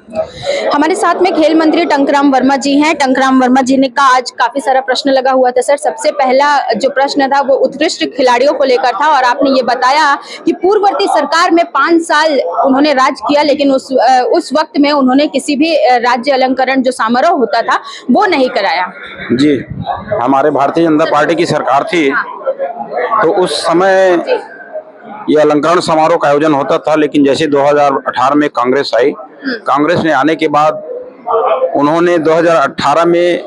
हमारे साथ में खेल मंत्री टंकराम वर्मा जी हैं। टंकराम वर्मा जी ने का आज काफी सारा प्रश्न लगा हुआ था। सर, सबसे पहला जो प्रश्न था वो उत्कृष्ट खिलाड़ियों को लेकर था और आपने ये बताया कि पूर्ववर्ती सरकार में 5 साल उन्होंने राज किया, लेकिन उस वक्त में उन्होंने किसी भी राज्य अलंकरण जो समारोह होता था वो नहीं कराया। जी, हमारे भारतीय जनता पार्टी की सरकार थी तो उस समय ये अलंकरण समारोह का आयोजन होता था, लेकिन जैसे 2018 में कांग्रेस आई, कांग्रेस ने आने के बाद उन्होंने 2018 में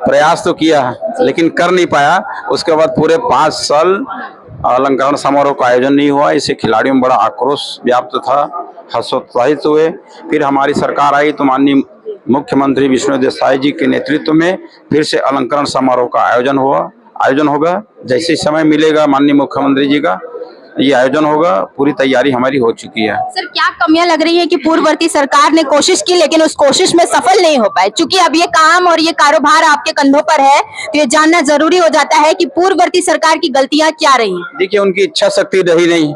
प्रयास तो किया लेकिन कर नहीं पाया। उसके बाद पूरे 5 साल अलंकरण समारोह का आयोजन नहीं हुआ। इससे खिलाड़ियों में बड़ा आक्रोश व्याप्त था, हर्षोत्साहित हुए। फिर हमारी सरकार आई तो माननीय मुख्यमंत्री विष्णुदेव साय जी के नेतृत्व में फिर से अलंकरण समारोह का आयोजन होगा। जैसे समय मिलेगा माननीय मुख्यमंत्री जी का ये आयोजन होगा। पूरी तैयारी हमारी हो चुकी है। सर, क्या कमियां लग रही है कि पूर्ववर्ती सरकार ने कोशिश की लेकिन उस कोशिश में सफल नहीं हो पाए? चूंकि अब ये काम और ये कारोबार आपके कंधों पर है तो ये जानना जरूरी हो जाता है कि पूर्ववर्ती सरकार की गलतियां क्या रही। देखिए, उनकी इच्छा शक्ति रही नहीं,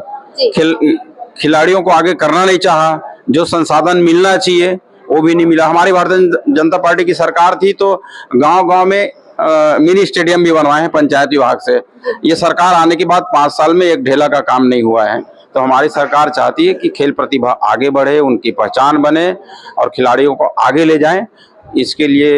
खिलाड़ियों को आगे करना नहीं चाहा, जो संसाधन मिलना चाहिए वो भी नहीं मिला। हमारी भारतीय जनता पार्टी की सरकार थी तो गांव-गांव में मिनी स्टेडियम भी बनवाए हैं पंचायत विभाग से। ये सरकार आने के बाद 5 साल में एक ढेला का काम नहीं हुआ है। तो हमारी सरकार चाहती है कि खेल प्रतिभा आगे बढ़े, उनकी पहचान बने और खिलाड़ियों को आगे ले जाएं। इसके लिए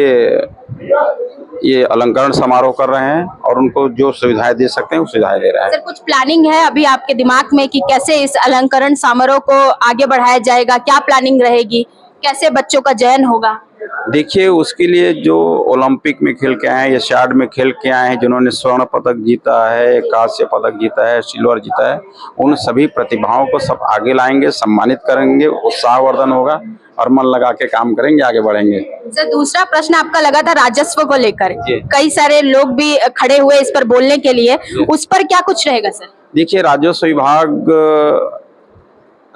ये अलंकरण समारोह कर रहे हैं और उनको जो सुविधाएं दे सकते हैं वो सुविधाएं दे रहे हैं। सर, कुछ प्लानिंग है अभी आपके दिमाग में कि कैसे इस अलंकरण समारोह को आगे बढ़ाया जाएगा? क्या प्लानिंग रहेगी? कैसे बच्चों का चयन होगा? देखिए, उसके लिए जो ओलंपिक में खेल के आए हैं, एशियाड में खेल के आए हैं, जिन्होंने स्वर्ण पदक जीता है, कांस्य पदक जीता है, सिल्वर जीता है, उन सभी प्रतिभाओं को सब आगे लाएंगे, सम्मानित करेंगे, उत्साहवर्धन होगा और मन लगा के काम करेंगे, आगे बढ़ेंगे। सर, दूसरा प्रश्न आपका लगा था राजस्व को लेकर। कई सारे लोग भी खड़े हुए इस पर बोलने के लिए, उस पर क्या कुछ रहेगा सर? देखिए, राजस्व विभाग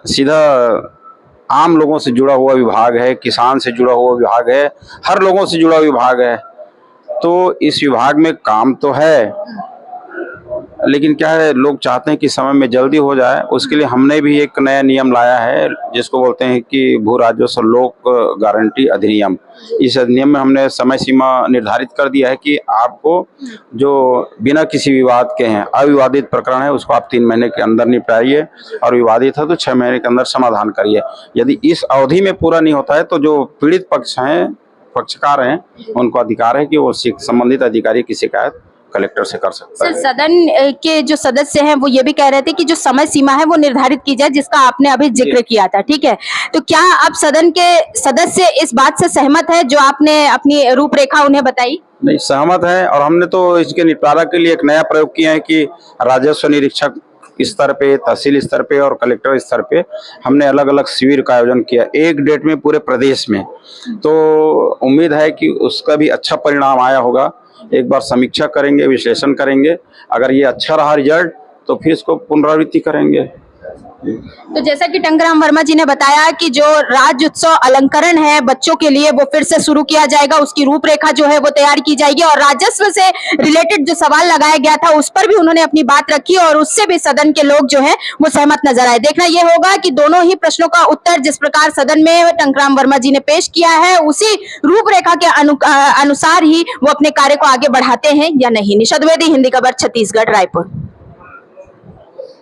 सीधा आम लोगों से जुड़ा हुआ विभाग है, किसान से जुड़ा हुआ विभाग है, हर लोगों से जुड़ा विभाग है। तो इस विभाग में काम तो है, लेकिन क्या है, लोग चाहते हैं कि समय में जल्दी हो जाए। उसके लिए हमने भी एक नया नियम लाया है जिसको बोलते हैं कि भू राजस्व लोक गारंटी अधिनियम। इस अधिनियम में हमने समय सीमा निर्धारित कर दिया है कि आपको जो बिना किसी विवाद के हैं, अविवादित प्रकरण है, उसको आप 3 महीने के अंदर निपटाइए और विवादित है तो 6 महीने के अंदर समाधान करिए। यदि इस अवधि में पूरा नहीं होता है तो जो पीड़ित पक्षकार हैं, उनको अधिकार है कि वो संबंधित अधिकारी की शिकायत कलेक्टर से कर सकता है। सर, सदन के जो सदस्य हैं वो ये भी कह रहे थे कि जो समय सीमा है वो निर्धारित की जाए, जिसका आपने अभी जिक्र किया था, ठीक है? तो क्या आप सदन के सदस्य इस बात से सहमत है जो आपने अपनी रूपरेखा उन्हें बताई? नहीं, सहमत है और हमने तो इसके निपटारा के लिए एक नया प्रयोग किया है कि राजस्व निरीक्षक स्तर पे, तहसील स्तर पे और कलेक्टर स्तर पे हमने अलग अलग शिविर का आयोजन किया एक डेट में पूरे प्रदेश में। तो उम्मीद है कि उसका भी अच्छा परिणाम आया होगा। एक बार समीक्षा करेंगे, विश्लेषण करेंगे, अगर ये अच्छा रहा रिजल्ट तो फिर इसको पुनरावृत्ति करेंगे। तो जैसा कि टंकराम वर्मा जी ने बताया कि जो राज्य उत्सव अलंकरण है बच्चों के लिए वो फिर से शुरू किया जाएगा, उसकी रूपरेखा जो है वो तैयार की जाएगी और राजस्व से रिलेटेड जो सवाल लगाया गया था उस पर भी उन्होंने अपनी बात रखी और उससे भी सदन के लोग जो है वो सहमत नजर आए। देखना ये होगा कि दोनों ही प्रश्नों का उत्तर जिस प्रकार सदन में टंकराम वर्मा जी ने पेश किया है उसी रूपरेखा के अनुसार ही वो अपने कार्य को आगे बढ़ाते हैं या नहीं। निशा द्विवेदी, हिंदी खबर, छत्तीसगढ़, रायपुर।